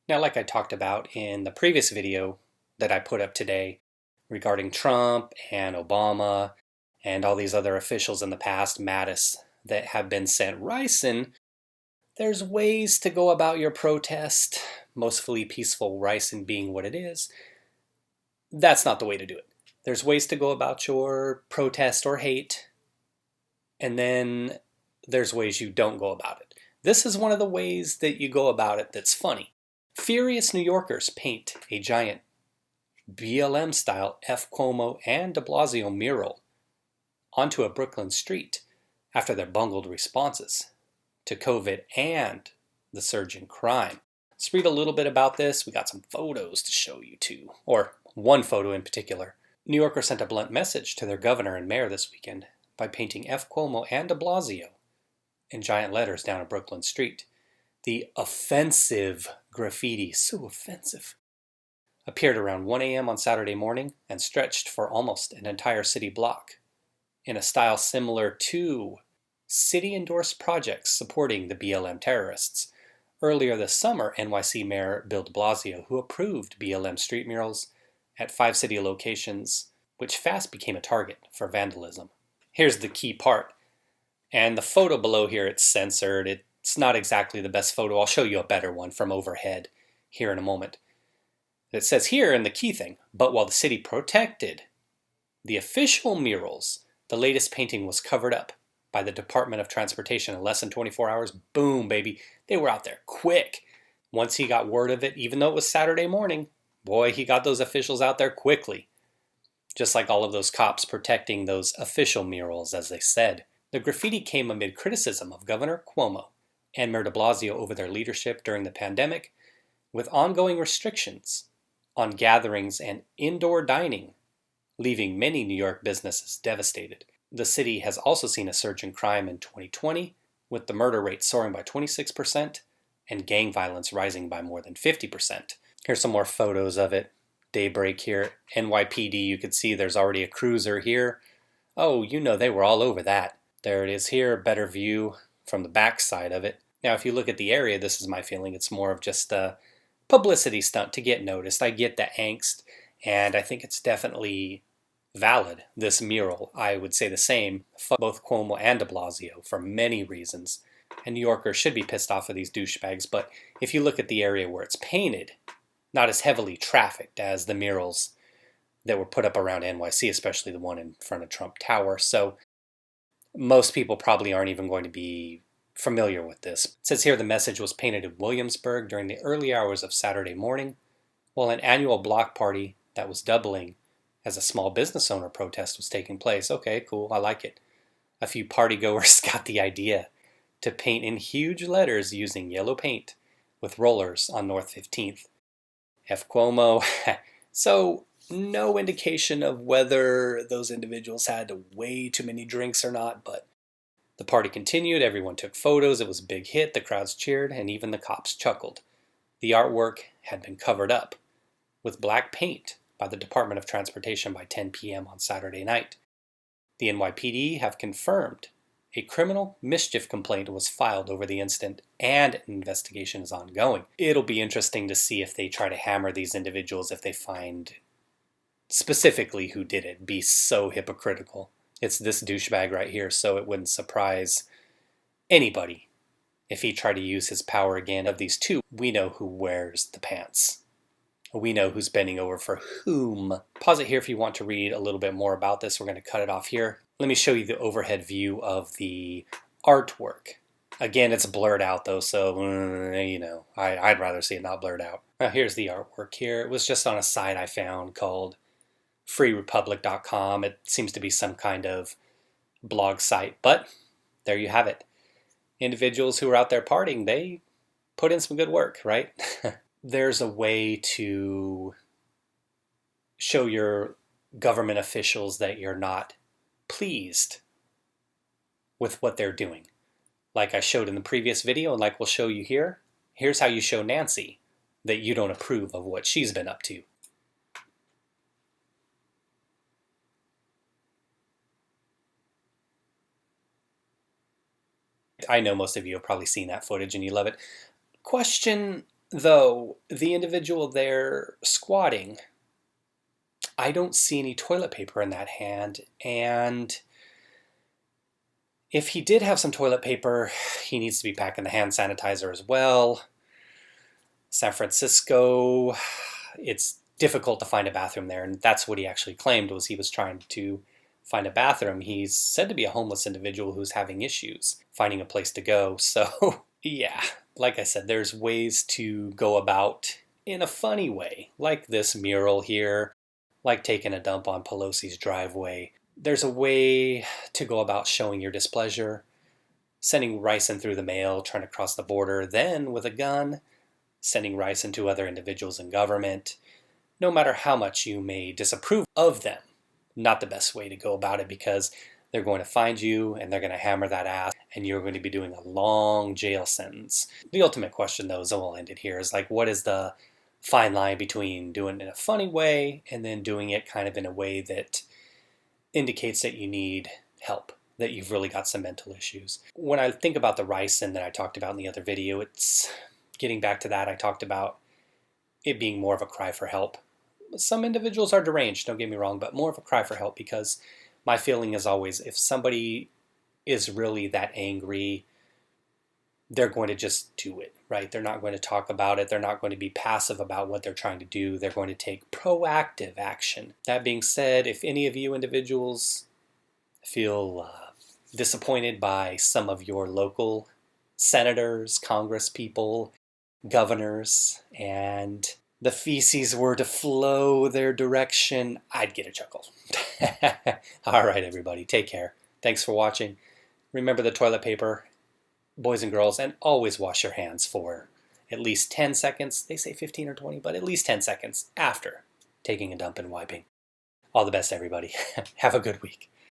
Now, like I talked about in the previous video that I put up today regarding Trump and Obama and all these other officials in the past, Mattis, that have been sent ricin, there's ways to go about your protest, mostly peaceful ricin being what it is. That's not the way to do it. There's ways to go about your protest or hate, and then there's ways you don't go about it. This is one of the ways that you go about it that's funny. Furious New Yorkers paint a giant BLM-style F Cuomo and de Blasio mural onto a Brooklyn street after their bungled responses to COVID and the surge in crime. Let's read a little bit about this. We got some photos to show you too, or one photo in particular. New Yorkers sent a blunt message to their governor and mayor this weekend by painting F Cuomo and de Blasio in giant letters down a Brooklyn street. The offensive graffiti, so offensive, appeared around 1 a.m. on Saturday morning and stretched for almost an entire city block, in a style similar to city-endorsed projects supporting the BLM terrorists. Earlier this summer, NYC Mayor Bill de Blasio, who approved BLM street murals at 5 city locations, which fast became a target for vandalism. Here's the key part. And the photo below here, it's censored. It's not exactly the best photo. I'll show you a better one from overhead here in a moment. It says here, and the key thing, but while the city protected the official murals, the latest painting was covered up by the Department of Transportation in less than 24 hours. Boom, baby. They were out there quick. Once he got word of it, even though it was Saturday morning, boy, he got those officials out there quickly. Just like all of those cops protecting those official murals, as they said. The graffiti came amid criticism of Governor Cuomo and Mayor de Blasio over their leadership during the pandemic, with ongoing restrictions on gatherings and indoor dining, leaving many New York businesses devastated. The city has also seen a surge in crime in 2020, with the murder rate soaring by 26% and gang violence rising by more than 50%. Here's some more photos of it. Daybreak here. NYPD, you can see there's already a cruiser here. Oh, you know they were all over that. There it is here, better view from the back side of it. Now, if you look at the area, this is my feeling, it's more of just a publicity stunt to get noticed. I get the angst, and I think it's definitely valid, this mural. I would say the same for both Cuomo and de Blasio for many reasons. And New Yorkers should be pissed off of these douchebags, but if you look at the area where it's painted, not as heavily trafficked as the murals that were put up around NYC, especially the one in front of Trump Tower. So most people probably aren't even going to be familiar with this. It says here the message was painted in Williamsburg during the early hours of Saturday morning, while an annual block party that was doubling as a small business owner protest was taking place. Okay, cool, I like it. A few partygoers got the idea to paint in huge letters using yellow paint with rollers on North 15th. F Cuomo. So no indication of whether those individuals had way too many drinks or not, but the party continued, everyone took photos, it was a big hit, the crowds cheered, and even the cops chuckled. The artwork had been covered up with black paint by the Department of Transportation by 10 p.m. on Saturday night. The NYPD have confirmed a criminal mischief complaint was filed over the incident and an investigation is ongoing. It'll be interesting to see if they try to hammer these individuals if they find specifically who did it. Be so hypocritical. It's this douchebag right here, so it wouldn't surprise anybody if he tried to use his power again. Of these two, we know who wears the pants. We know who's bending over for whom. Pause it here if you want to read a little bit more about this. We're going to cut it off here. Let me show you the overhead view of the artwork. Again, it's blurred out though, so, I'd rather see it not blurred out. Now here's the artwork here. It was just on a site I found called freerepublic.com. It seems to be some kind of blog site, but there you have it. Individuals who are out there partying, they put in some good work, right? There's a way to show your government officials that you're not pleased with what they're doing. Like I showed in the previous video, and like we'll show you here, here's how you show Nancy that you don't approve of what she's been up to. I know most of you have probably seen that footage and you love it. Question Though the individual there squatting, I don't see any toilet paper in that hand, and if he did have some toilet paper, he needs to be packing the hand sanitizer as well. San Francisco, it's difficult to find a bathroom there, and that's what he actually claimed, was he was trying to find a bathroom. He's said to be a homeless individual who's having issues finding a place to go. So yeah, like I said, there's ways to go about in a funny way, like this mural here, like taking a dump on Pelosi's driveway. There's a way to go about showing your displeasure, sending rice in through the mail, trying to cross the border, then with a gun, sending rice into other individuals in government. No matter how much you may disapprove of them, not the best way to go about it, because they're going to find you and they're going to hammer that ass and you're going to be doing a long jail sentence. The ultimate question, though, is, I'll end it here, is like, what is the fine line between doing it in a funny way and then doing it kind of in a way that indicates that you need help, that you've really got some mental issues? When I think about the ricin that I talked about in the other video, it's getting back to that. I talked about it being more of a cry for help. Some individuals are deranged, don't get me wrong, but more of a cry for help, because my feeling is always, if somebody is really that angry, they're going to just do it, right? They're not going to talk about it. They're not going to be passive about what they're trying to do. They're going to take proactive action. That being said, if any of you individuals feel disappointed by some of your local senators, congresspeople, governors, and the feces were to flow their direction, I'd get a chuckle. All right, everybody, take care. Thanks for watching. Remember the toilet paper, boys and girls, and always wash your hands for at least 10 seconds. They say 15 or 20, but at least 10 seconds after taking a dump and wiping. All the best, everybody. Have a good week.